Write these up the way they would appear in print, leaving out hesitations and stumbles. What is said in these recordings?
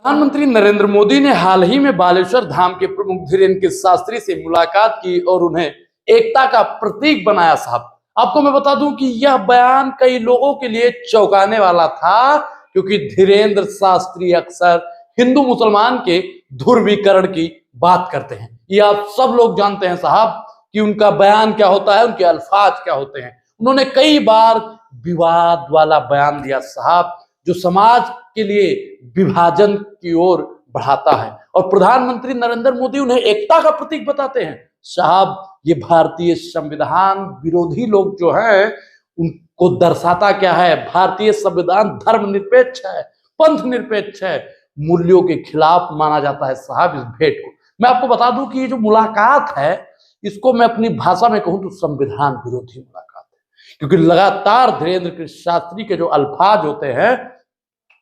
प्रधानमंत्री नरेंद्र मोदी ने हाल ही में बालेश्वर धाम के प्रमुख धीरेन्द्र शास्त्री से मुलाकात की और उन्हें एकता का प्रतीक बनाया। साहब, आपको मैं बता दूं कि यह बयान कई लोगों के लिए चौंकाने वाला था, क्योंकि धीरेन्द्र शास्त्री अक्सर हिंदू मुसलमान के ध्रुवीकरण की बात करते हैं। ये आप सब लोग जानते हैं साहब कि उनका बयान क्या होता है, उनके अल्फाज क्या होते हैं। उन्होंने कई बार विवाद वाला बयान दिया साहब, जो समाज के लिए विभाजन की ओर बढ़ाता है, और प्रधानमंत्री नरेंद्र मोदी उन्हें एकता का प्रतीक बताते हैं। साहब, ये भारतीय संविधान विरोधी लोग जो हैं उनको दर्शाता क्या है? भारतीय संविधान धर्मनिरपेक्ष है, पंथ निरपेक्ष है, मूल्यों के खिलाफ माना जाता है। साहब, इस भेंट को मैं आपको बता दूं कि ये जो मुलाकात है, इसको मैं अपनी भाषा में कहूं तो संविधान विरोधी मुलाकात है, क्योंकि लगातार धीरेन्द्र शास्त्री के जो अल्फाज होते हैं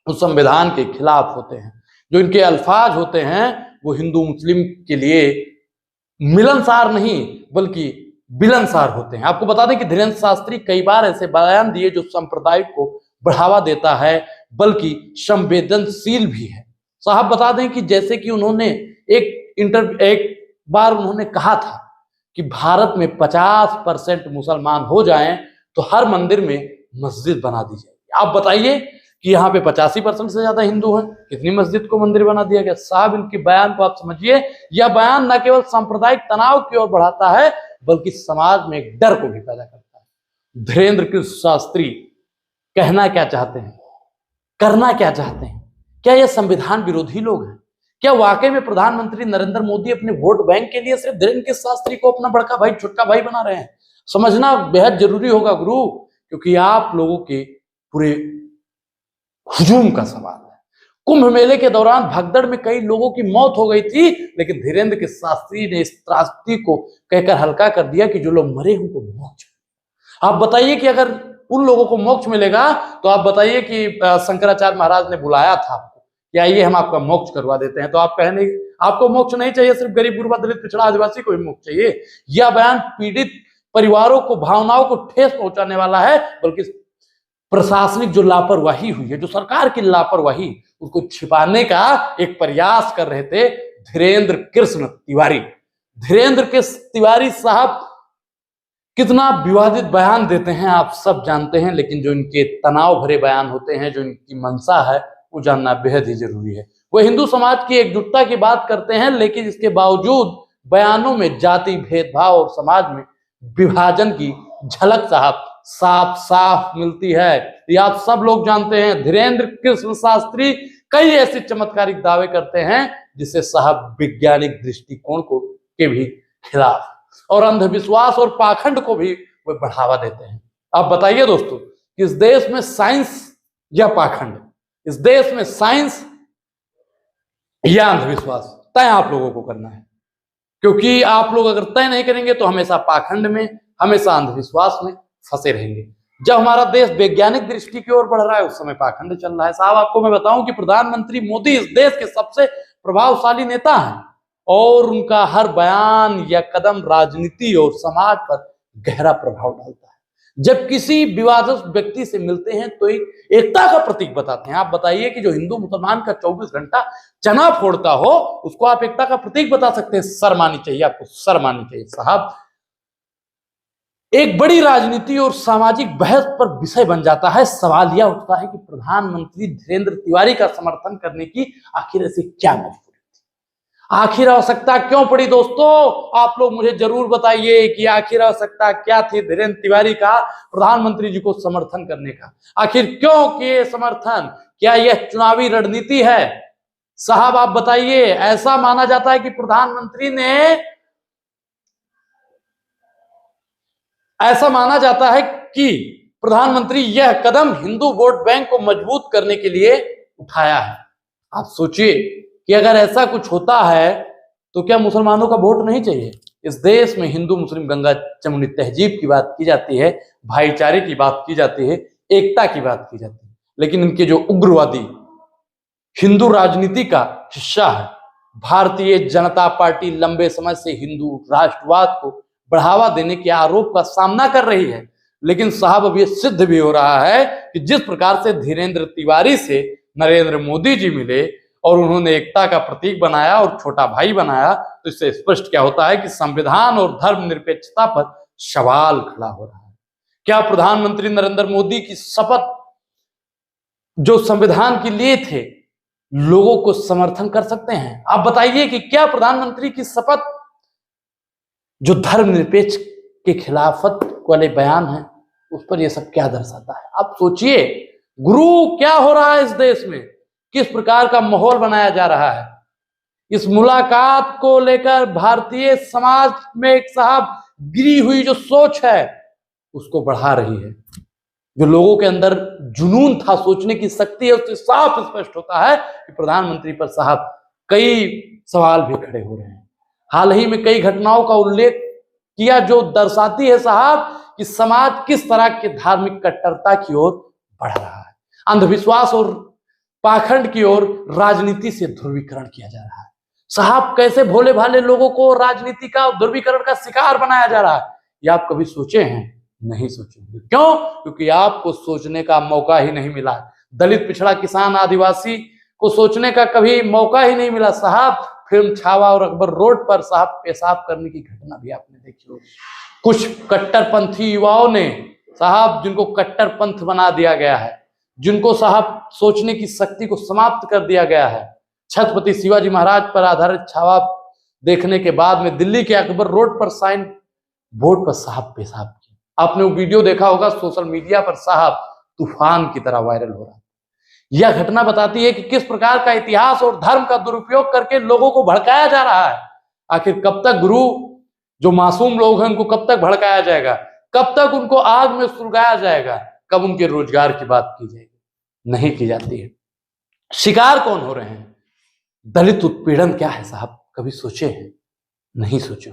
वो संविधान के खिलाफ होते हैं। जो इनके अल्फाज होते हैं वो हिंदू मुस्लिम के लिए मिलनसार नहीं बल्कि बिलनसार होते हैं। आपको बता दें कि धीरेन्द्र शास्त्री कई बार ऐसे बयान दिए जो सांप्रदायिक को बढ़ावा देता है, बल्कि संवेदनशील भी है। साहब, बता दें कि जैसे कि उन्होंने एक बार उन्होंने कहा था कि भारत में 50% मुसलमान हो जाएं तो हर मंदिर में मस्जिद बना दी जाएगी। आप बताइए कि यहाँ पे 85% से ज्यादा हिंदू हैं, कितनी मस्जिद को मंदिर बना दिया गया। साहब, इनके बयान को आप समझिए, यह बयान न केवल सांप्रदायिक तनाव की ओर बढ़ाता है बल्कि समाज में एक डर को भी पैदा करता है। धीरेन्द्र शास्त्री कहना क्या चाहते हैं, करना क्या चाहते हैं? क्या यह संविधान विरोधी लोग हैं? क्या वाकई में प्रधानमंत्री नरेंद्र मोदी अपने वोट बैंक के लिए सिर्फ धीरेन्द्र शास्त्री को अपना बड़का भाई छोटका भाई बना रहे हैं? समझना बेहद जरूरी होगा गुरु, क्योंकि आप लोगों के पूरे हुजूम का सवाल है। कुंभ मेले के दौरान भगदड़ में कई लोगों की मौत हो गई थी, लेकिन धीरेन्द्र शास्त्री ने इस त्रासदी को कहकर हल्का कर दिया कि जो लोग मरे उनको मोक्ष। आप बताइए कि अगर उन लोगों को मोक्ष मिलेगा तो आप बताइए कि शंकराचार्य महाराज ने बुलाया था आपको कि आइए हम आपका मोक्ष करवा देते हैं, तो आप कहेंगे आपको मोक्ष नहीं चाहिए, सिर्फ गरीब गुरबा दलित पिछड़ा आदिवासी को ही मोक्ष चाहिए। यह बयान पीड़ित परिवारों को भावनाओं को ठेस पहुंचाने वाला है, बल्कि प्रशासनिक जो लापरवाही हुई है, जो सरकार की लापरवाही, उसको छिपाने का एक प्रयास कर रहे थे धीरेन्द्र कृष्ण तिवारी। धीरेन्द्र तिवारी साहब कितना विवादित बयान देते हैं आप सब जानते हैं, लेकिन जो इनके तनाव भरे बयान होते हैं, जो इनकी मंशा है, वो जानना बेहद ही जरूरी है। वो हिंदू समाज की एकजुटता की बात करते हैं, लेकिन इसके बावजूद बयानों में जाति भेदभाव और समाज में विभाजन की झलक साहब साफ साफ मिलती है। ये आप सब लोग जानते हैं। धीरेन्द्र कृष्ण शास्त्री कई ऐसे चमत्कारिक दावे करते हैं जिससे साहब वैज्ञानिक दृष्टिकोण को के भी खिलाफ और अंधविश्वास और पाखंड को भी वे बढ़ावा देते हैं। आप बताइए दोस्तों, इस देश में साइंस या पाखंड, इस देश में साइंस या अंधविश्वास, तय आप लोगों को करना है, क्योंकि आप लोग अगर तय नहीं करेंगे तो हमेशा पाखंड में, हमेशा अंधविश्वास में फंसे रहेंगे। जब हमारा देश वैज्ञानिक दृष्टि की ओर बढ़ रहा है उस समय पाखंड चल रहा है। साहब, आपको मैं बताऊं कि प्रधानमंत्री मोदी इस देश के सबसे प्रभावशाली नेता हैं और उनका हर बयान या कदम राजनीति और समाज पर गहरा प्रभाव डालता है। जब किसी विवादित व्यक्ति से मिलते हैं तो एकता का प्रतीक बताते हैं। आप बताइए कि जो हिंदू मुसलमान का 24 घंटा चना फोड़ता हो उसको आप एकता का प्रतीक बता सकते हैं? शर्म आनी चाहिए आपको, शर्म आनी चाहिए। साहब, एक बड़ी राजनीति और सामाजिक बहस पर विषय बन जाता है। सवाल यह उठता है कि प्रधानमंत्री धीरेन्द्र तिवारी का समर्थन करने की आखिर ऐसी क्या मजबूरी थी, आखिर आवश्यकता क्यों पड़ी? दोस्तों, आप लोग मुझे जरूर बताइए कि आखिर आवश्यकता क्या थी धीरेन्द्र तिवारी का प्रधानमंत्री जी को समर्थन करने का? आखिर क्यों किए समर्थन? क्या यह चुनावी रणनीति है? साहब, आप बताइए। ऐसा माना जाता है कि प्रधानमंत्री ने ऐसा माना जाता है कि प्रधानमंत्री यह कदम हिंदू वोट बैंक को मजबूत करने के लिए उठाया है। आप सोचिए कि अगर ऐसा कुछ होता है तो क्या मुसलमानों का वोट नहीं चाहिए? इस देश में हिंदू मुस्लिम गंगा जमुनी तहजीब की बात की जाती है, भाईचारे की बात की जाती है, एकता की बात की जाती है, लेकिन इनके जो उग्रवादी हिंदू राजनीति का हिस्सा है, भारतीय जनता पार्टी लंबे समय से हिंदू राष्ट्रवाद को बढ़ावा देने के आरोप का सामना कर रही है। लेकिन साहब, अब ये सिद्ध भी हो रहा है कि जिस प्रकार से धीरेन्द्र तिवारी से नरेंद्र मोदी जी मिले और उन्होंने एकता का प्रतीक बनाया और छोटा भाई बनाया, तो इससे स्पष्ट क्या होता है कि संविधान और धर्मनिरपेक्षता पर सवाल खड़ा हो रहा है। क्या प्रधानमंत्री नरेंद्र मोदी की शपथ जो संविधान के लिए थे लोगों को समर्थन कर सकते हैं? आप बताइए कि क्या प्रधानमंत्री की शपथ जो धर्मनिरपेक्ष के खिलाफत वाले बयान है उस पर यह सब क्या दर्शाता है? आप सोचिए, गुरु क्या हो रहा है इस देश में, किस प्रकार का माहौल बनाया जा रहा है। इस मुलाकात को लेकर भारतीय समाज में एक साहब गिरी हुई जो सोच है उसको बढ़ा रही है। जो लोगों के अंदर जुनून था, सोचने की शक्ति है, उससे साफ स्पष्ट होता है कि प्रधानमंत्री पर साहब कई सवाल भी खड़े हो रहे हैं। हाल ही में कई घटनाओं का उल्लेख किया जो दर्शाती है साहब कि समाज किस तरह के धार्मिक कट्टरता की ओर बढ़ रहा है। अंधविश्वास और पाखंड की ओर राजनीति से ध्रुवीकरण किया जा रहा है। साहब कैसे भोले भाले लोगों को राजनीति का ध्रुवीकरण का शिकार बनाया जा रहा है, ये आप कभी सोचे हैं? नहीं सोचेंगे। क्यों? क्योंकि आपको सोचने का मौका ही नहीं मिला। दलित, पिछड़ा, किसान, आदिवासी को सोचने का कभी मौका ही नहीं मिला साहब। फिल्म छावा और अकबर रोड पर साहब पेशाब करने की घटना भी आपने देखी होगी। कुछ कट्टरपंथी युवाओं ने साहब, जिनको कट्टरपंथ बना दिया गया है, जिनको साहब सोचने की शक्ति को समाप्त कर दिया गया है, छत्रपति शिवाजी महाराज पर आधारित छावा देखने के बाद में दिल्ली के अकबर रोड पर साइन बोर्ड पर साहब पेशाब किया। आपने वो वीडियो देखा होगा, सोशल मीडिया पर साहब तूफान की तरह वायरल हो रहा है। यह घटना बताती है कि किस प्रकार का इतिहास और धर्म का दुरुपयोग करके लोगों को भड़काया जा रहा है। आखिर कब तक गुरु, जो मासूम लोग हैं, उनको कब तक भड़काया जाएगा? कब तक उनको आग में सुलगाया जाएगा? कब उनके रोजगार की बात की जाएगी? नहीं की जाती है। शिकार कौन हो रहे हैं? दलित उत्पीड़न क्या है साहब, कभी सोचे हैं? नहीं सोचे।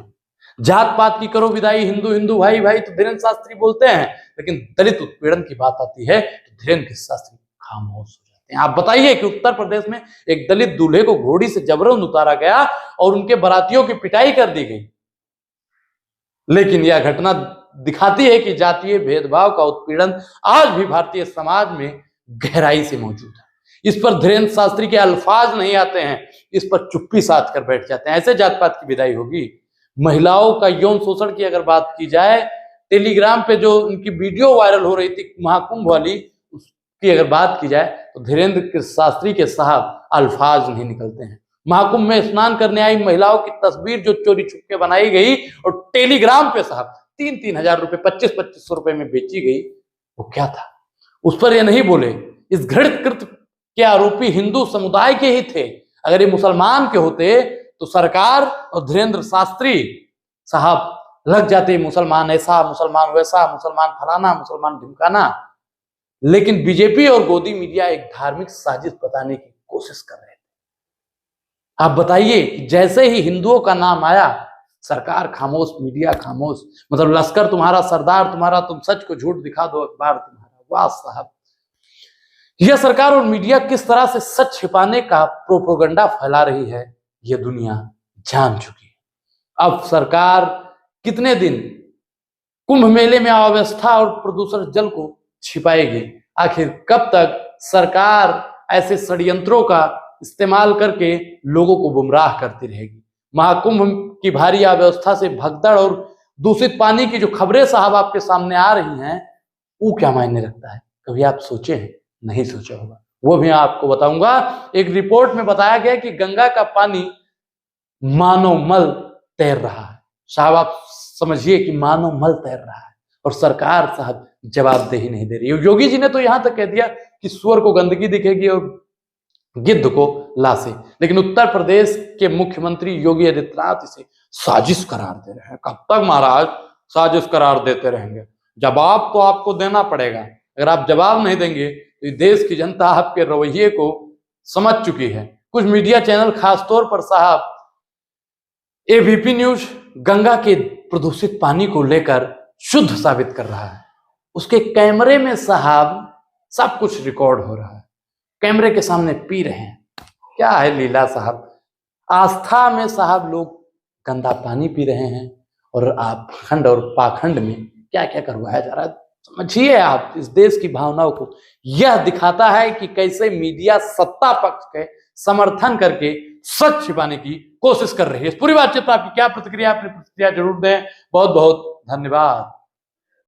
जात पात की करो विदाई, हिंदू हिंदू भाई भाई तो धीरेन्द्र शास्त्री बोलते हैं, लेकिन दलित उत्पीड़न की बात आती है तो धीरेन्द्र शास्त्री खामोश हो जाते हैं। आप बताइए कि उत्तर प्रदेश में एक दलित दूल्हे को घोड़ी से जबरन उतारा गया और उनके बारातियों की पिटाई कर दी गई, लेकिन यह घटना दिखाती है कि जातीय भेदभाव का उत्पीड़न आज भी भारतीय समाज में गहराई से मौजूद है। इस पर धीरेन्द्र शास्त्री के अल्फाज नहीं आते हैं, इस पर चुप्पी साध कर बैठ जाते हैं। ऐसे जात पात की विदाई होगी? महिलाओं का यौन शोषण की अगर बात की जाए, टेलीग्राम पे जो उनकी वीडियो वायरल हो रही थी महाकुंभ वाली, उसकी अगर बात की जाए तो धीरेन्द्र शास्त्री के साहब अल्फाज नहीं निकलते हैं। महाकुंभ में स्नान करने आई महिलाओं की तस्वीर जो चोरी छुपके बनाई गई और टेलीग्राम पे साहब 3-3 हजार रुपए, 2500 रुपए में बेची गई, वो क्या था? उस पर ये नहीं बोले। इस घृणित कृत्य के आरोपी हिंदू समुदाय के ही थे। अगर ये मुसलमान के होते तो सरकार और धीरेन्द्र शास्त्री साहब लग जाते, मुसलमान ऐसा, मुसलमान वैसा, मुसलमान फलाना, मुसलमान ढिमकाना। लेकिन बीजेपी और गोदी मीडिया एक धार्मिक साजिश बताने की कोशिश कर रहे थे। आप बताइए कि जैसे ही हिंदुओं का नाम आया, सरकार खामोश, मीडिया खामोश। मतलब लश्कर तुम्हारा, सरदार तुम्हारा, तुम सच को झूठ दिखा दो, अखबार तुम्हारा। वाह साहब, यह सरकार और मीडिया किस तरह से सच छिपाने का प्रोपेगेंडा फैला रही है, यह दुनिया जान चुकी है। अब सरकार कितने दिन कुंभ मेले में अव्यवस्था और प्रदूषण जल को छिपाएगी? आखिर कब तक सरकार ऐसे षड्यंत्रों का इस्तेमाल करके लोगों को गुमराह करती रहेगी? महाकुंभ की भारी अव्यवस्था से भगदड़ और दूषित पानी की जो खबरें साहब आपके सामने आ रही हैं, वो क्या मायने रखता है? कभी आप सोचे हैं? नहीं सोचा होगा। वो भी आपको बताऊंगा। एक रिपोर्ट में बताया गया कि गंगा का पानी मानव मल तैर रहा है। साहब आप समझिए कि मानव मल तैर रहा है और सरकार साहब जवाबदेही नहीं दे रही है। योगी जी ने तो यहां तक कह दिया कि सुअर को गंदगी दिखेगी और गिद्ध को लाशें, लेकिन उत्तर प्रदेश के मुख्यमंत्री योगी आदित्यनाथ इसे साजिश करार दे रहे हैं। कब तक महाराज साजिश करार देते रहेंगे? जवाब तो आपको देना पड़ेगा। अगर आप जवाब नहीं देंगे तो देश की जनता आपके रवैये को समझ चुकी है। कुछ मीडिया चैनल खासतौर पर साहब एबीपी न्यूज गंगा के प्रदूषित पानी को लेकर शुद्ध साबित कर रहा है। उसके कैमरे में साहब सब कुछ रिकॉर्ड हो रहा है, कैमरे के सामने पी रहे हैं। क्या है लीला साहब? आस्था में साहब लोग गंदा पानी पी रहे हैं और आप खंड और पाखंड में क्या क्या करवाया जा रहा है। समझिए आप इस देश की भावनाओं को। यह दिखाता है कि कैसे मीडिया सत्ता पक्ष के समर्थन करके सच छिपाने की कोशिश कर रही है। इस पूरी बातचीत पर आपकी क्या प्रतिक्रिया, अपनी प्रतिक्रिया जरूर दें। बहुत बहुत धन्यवाद।